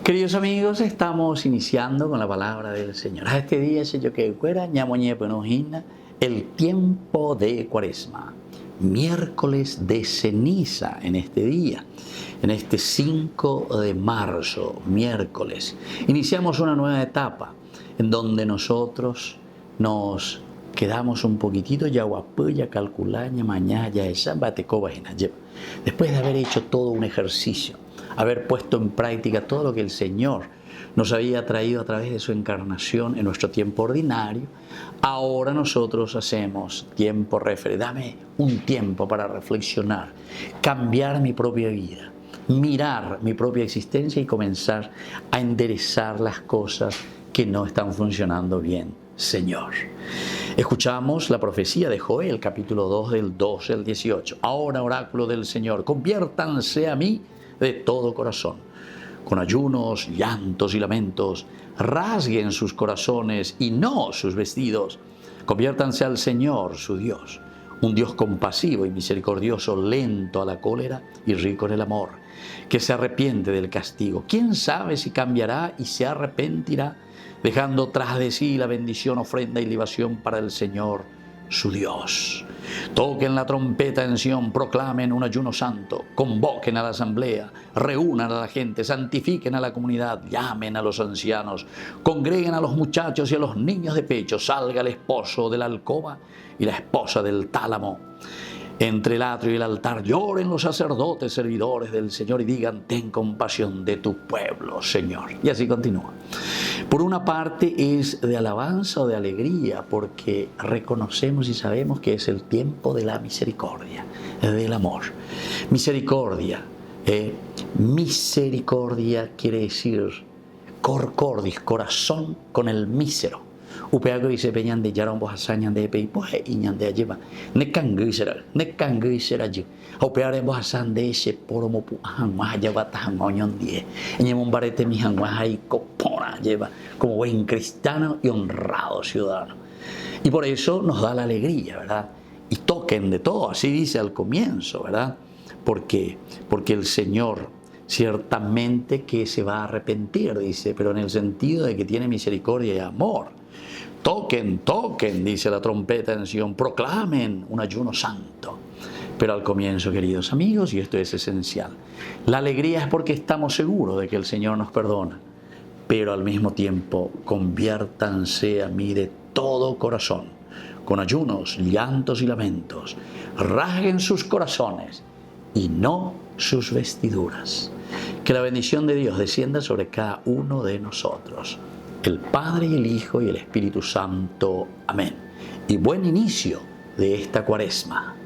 Queridos amigos, estamos iniciando con la palabra del Señor. A este día se yo que fuera el tiempo de Cuaresma, miércoles de ceniza en este día, en este 5 de marzo, miércoles. Iniciamos una nueva etapa en donde nosotros nos quedamos un poquitito ya guapuya, calculaña, mañana, ya esa batecoba. Después de haber hecho todo un ejercicio, haber puesto en práctica todo lo que el Señor nos había traído a través de su encarnación en nuestro tiempo ordinario, ahora nosotros hacemos tiempo referente. Dame un tiempo para reflexionar, cambiar mi propia vida, mirar mi propia existencia y comenzar a enderezar las cosas que no están funcionando bien, Señor. Escuchamos la profecía de Joel, capítulo 2, del 12 al 18. Ahora, oráculo del Señor, conviértanse a mí de todo corazón, con ayunos, llantos y lamentos, rasguen sus corazones y no sus vestidos, conviértanse al Señor, su Dios, un Dios compasivo y misericordioso, lento a la cólera y rico en el amor, que se arrepiente del castigo. ¿Quién sabe si cambiará y se arrepentirá, dejando tras de sí la bendición, ofrenda y libación para el Señor, su Dios? Toquen la trompeta en Sión, proclamen un ayuno santo, convoquen a la asamblea, reúnan a la gente, santifiquen a la comunidad, llamen a los ancianos, congreguen a los muchachos y a los niños de pecho, salga el esposo de la alcoba y la esposa del tálamo. Entre el atrio y el altar lloren los sacerdotes, servidores del Señor, y digan: ten compasión de tu pueblo, Señor. Y así continúa. Por una parte es de alabanza o de alegría, porque reconocemos y sabemos que es el tiempo de la misericordia, del amor. Misericordia. Misericordia quiere decir cor cordis, corazón con el mísero. Upeago dice peñan de yaron vos hasañan de pei pues iñan de alleva ne kangisera allí upeare vos hasan de ese poromo pu han más allá batajan oñon die en un barete mi han más ahí copona lleva como buen cristiano y honrado ciudadano, y por eso nos da la alegría, ¿verdad? Y toquen de todo, así dice al comienzo, ¿verdad? Porque el Señor ciertamente que se va a arrepentir, dice, pero en el sentido de que tiene misericordia y amor. Toquen, dice la trompeta en Sión, proclamen un ayuno santo. Pero al comienzo, queridos amigos, y esto es esencial, la alegría es porque estamos seguros de que el Señor nos perdona, pero al mismo tiempo, conviértanse a mí de todo corazón, con ayunos, llantos y lamentos, rasguen sus corazones y no sus vestiduras. Que la bendición de Dios descienda sobre cada uno de nosotros, el Padre y el Hijo y el Espíritu Santo. Amén. Y buen inicio de esta Cuaresma.